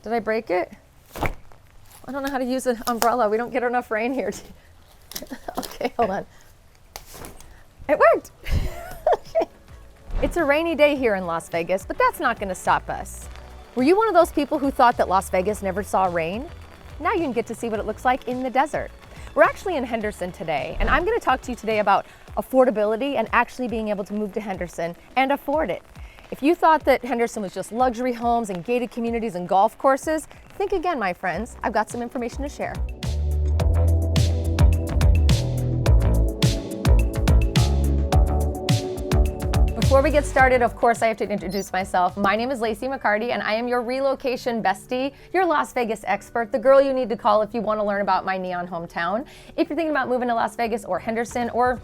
Did I break it? I don't know how to use an umbrella. We don't get enough rain here. Okay, hold on. It worked. Okay. It's a rainy day here in Las Vegas, but that's not going to stop us. Were you one of those people who thought that Las Vegas never saw rain? Now you can get to see what it looks like in the desert. We're actually in Henderson today, and I'm going to talk to you today about affordability and actually being able to move to Henderson and afford it. If you thought that Henderson was just luxury homes and gated communities and golf courses, think again, my friends. I've got some information to share. Before we get started, of course, I have to introduce myself. My name is Laci McCarty, and I am your relocation bestie, your Las Vegas expert, the girl you need to call if you want to learn about my neon hometown. If you're thinking about moving to Las Vegas or Henderson, or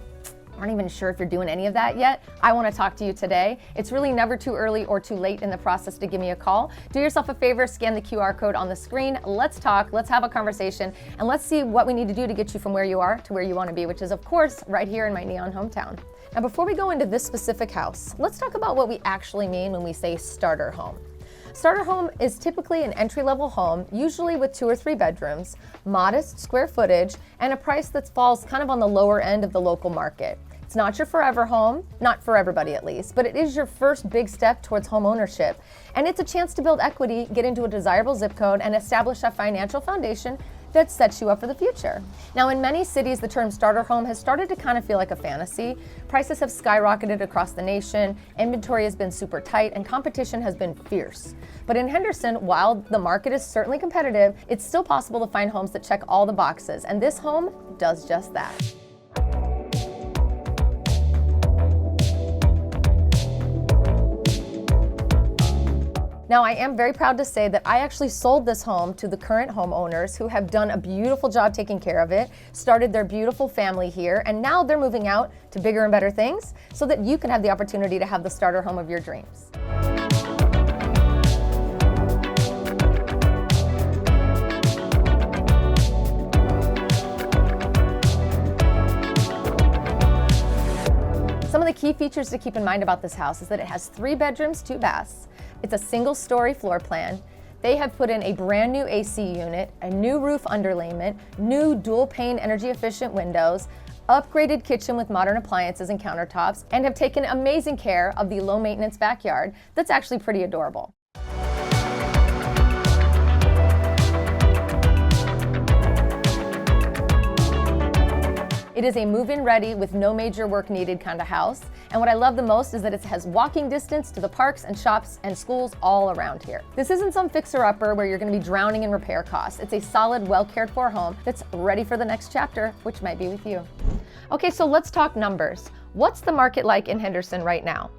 aren't even sure if you're doing any of that yet, I want to talk to you today. It's really never too early or too late in the process to give me a call. Do yourself a favor, scan the QR code on the screen. Let's talk, let's have a conversation, and let's see what we need to do to get you from where you are to where you want to be, which is, of course, right here in my neon hometown. Now, before we go into this specific house, let's talk about what we actually mean when we say starter home. Starter home is typically an entry-level home, usually with 2 or 3 bedrooms, modest square footage, and a price that falls kind of on the lower end of the local market. It's not your forever home, not for everybody at least, but it is your first big step towards home ownership. And it's a chance to build equity, get into a desirable zip code, and establish a financial foundation that sets you up for the future. Now, in many cities, the term starter home has started to kind of feel like a fantasy. Prices have skyrocketed across the nation, inventory has been super tight, and competition has been fierce. But in Henderson, while the market is certainly competitive, it's still possible to find homes that check all the boxes, and this home does just that. Now, I am very proud to say that I actually sold this home to the current homeowners who have done a beautiful job taking care of it, started their beautiful family here, and now they're moving out to bigger and better things so that you can have the opportunity to have the starter home of your dreams. Some of the key features to keep in mind about this house is that it has 3 bedrooms, 2 baths. It's a single-story floor plan. They have put in a brand new AC unit, a new roof underlayment, new dual-pane energy-efficient windows, upgraded kitchen with modern appliances and countertops, and have taken amazing care of the low-maintenance backyard that's actually pretty adorable. It is a move-in ready with no major work needed kind of house. And what I love the most is that it has walking distance to the parks and shops and schools all around here. This isn't some fixer-upper where you're going to be drowning in repair costs. It's a solid, well-cared-for home that's ready for the next chapter, which might be with you. Okay, so let's talk numbers. What's the market like in Henderson right now?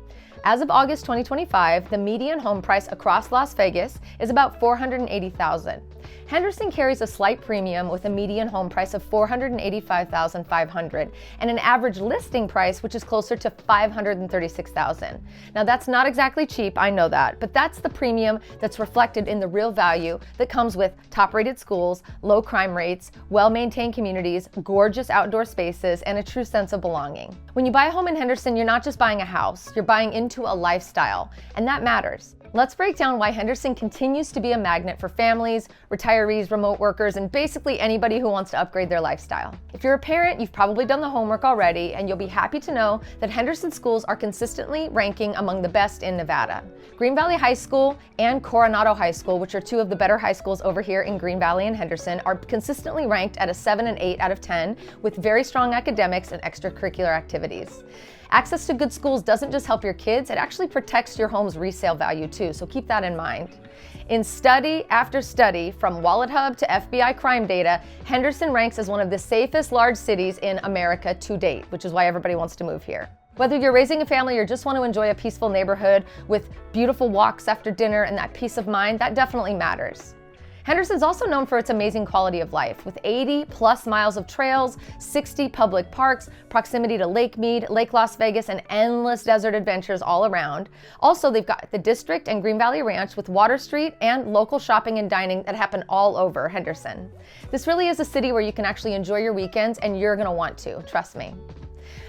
As of August 2025, the median home price across Las Vegas is about $480,000. Henderson carries a slight premium with a median home price of $485,500 and an average listing price which is closer to $536,000. Now that's not exactly cheap, I know that, but that's the premium that's reflected in the real value that comes with top-rated schools, low crime rates, well-maintained communities, gorgeous outdoor spaces, and a true sense of belonging. When you buy a home in Henderson, you're not just buying a house, you're buying into a lifestyle, and that matters. Let's break down why Henderson continues to be a magnet for families, retirees, remote workers, and basically anybody who wants to upgrade their lifestyle. If you're a parent, you've probably done the homework already, and you'll be happy to know that Henderson schools are consistently ranking among the best in Nevada. Green Valley High School and Coronado High School, which are 2 of the better high schools over here in Green Valley and Henderson, are consistently ranked at a 7 and 8 out of 10 with very strong academics and extracurricular activities. Access to good schools doesn't just help your kids, it actually protects your home's resale value too, so keep that in mind. In study after study, from WalletHub to FBI crime data, Henderson ranks as one of the safest large cities in America to date, which is why everybody wants to move here. Whether you're raising a family or just want to enjoy a peaceful neighborhood with beautiful walks after dinner and that peace of mind, that definitely matters. Henderson's also known for its amazing quality of life, with 80+ miles of trails, 60 public parks, proximity to Lake Mead, Lake Las Vegas, and endless desert adventures all around. Also, they've got the District and Green Valley Ranch with Water Street and local shopping and dining that happen all over Henderson. This really is a city where you can actually enjoy your weekends, and you're gonna want to, trust me.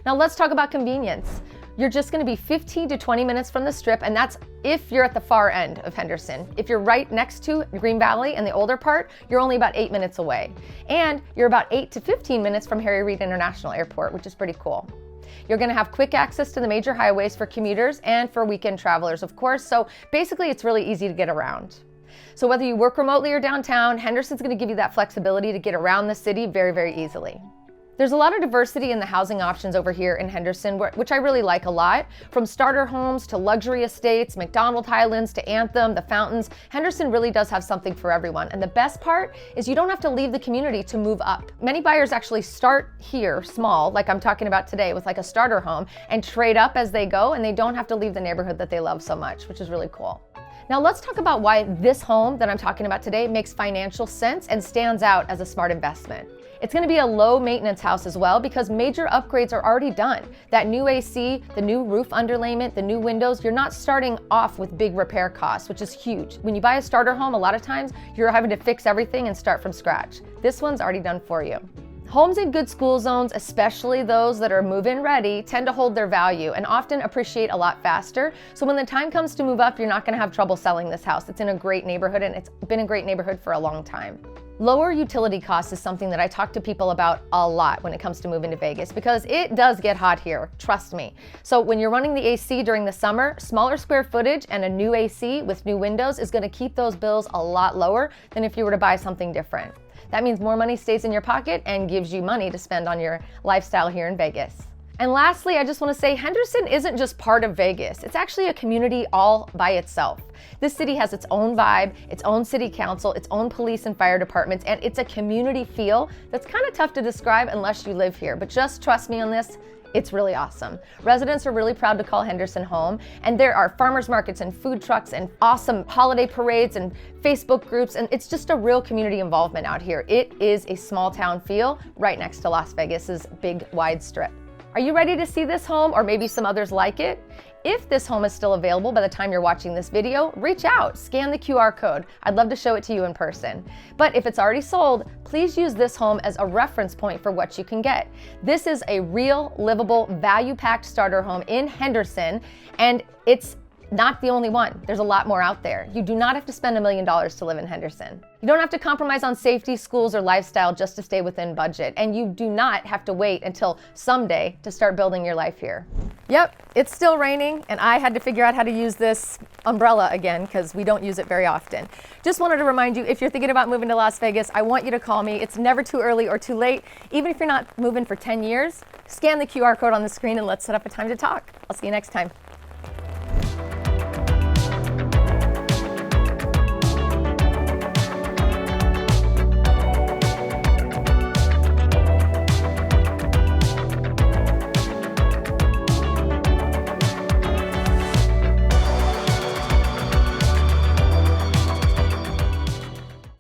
Now let's talk about convenience. You're just gonna be 15 to 20 minutes from the Strip, and that's if you're at the far end of Henderson. If you're right next to Green Valley and the older part, you're only about 8 minutes away. And you're about 8 to 15 minutes from Harry Reid International Airport, which is pretty cool. You're gonna have quick access to the major highways for commuters and for weekend travelers, of course, so basically it's really easy to get around. So whether you work remotely or downtown, Henderson's gonna give you that flexibility to get around the city very, very easily. There's a lot of diversity in the housing options over here in Henderson, which I really like a lot. From starter homes to luxury estates, McDonald Highlands to Anthem, the Fountains, Henderson really does have something for everyone. And the best part is you don't have to leave the community to move up. Many buyers actually start here small, like I'm talking about today, with like a starter home, and trade up as they go, and they don't have to leave the neighborhood that they love so much, which is really cool. Now let's talk about why this home that I'm talking about today makes financial sense and stands out as a smart investment. It's gonna be a low maintenance house as well because major upgrades are already done. That new AC, the new roof underlayment, the new windows, you're not starting off with big repair costs, which is huge. When you buy a starter home, a lot of times you're having to fix everything and start from scratch. This one's already done for you. Homes in good school zones, especially those that are move-in ready, tend to hold their value and often appreciate a lot faster. So when the time comes to move up, you're not gonna have trouble selling this house. It's in a great neighborhood and it's been a great neighborhood for a long time. Lower utility costs is something that I talk to people about a lot when it comes to moving to Vegas because it does get hot here, trust me. So when you're running the AC during the summer, smaller square footage and a new AC with new windows is gonna keep those bills a lot lower than if you were to buy something different. That means more money stays in your pocket and gives you money to spend on your lifestyle here in Vegas. And lastly, I just want to say Henderson isn't just part of Vegas. It's actually a community all by itself. This city has its own vibe, its own city council, its own police and fire departments, and it's a community feel that's kind of tough to describe unless you live here. But just trust me on this, it's really awesome. Residents are really proud to call Henderson home, and there are farmers markets and food trucks and awesome holiday parades and Facebook groups, and it's just a real community involvement out here. It is a small town feel right next to Las Vegas's big wide strip. Are you ready to see this home or maybe some others like it? If this home is still available by the time you're watching this video, reach out, scan the QR code. I'd love to show it to you in person. But if it's already sold, please use this home as a reference point for what you can get. This is a real, livable, value-packed starter home in Henderson, and it's not the only one. There's a lot more out there. You do not have to spend $1 million to live in Henderson. You don't have to compromise on safety, schools, or lifestyle just to stay within budget. And you do not have to wait until someday to start building your life here. Yep, it's still raining, and I had to figure out how to use this umbrella again because we don't use it very often. Just wanted to remind you, if you're thinking about moving to Las Vegas, I want you to call me. It's never too early or too late. Even if you're not moving for 10 years, scan the QR code on the screen and let's set up a time to talk. I'll see you next time.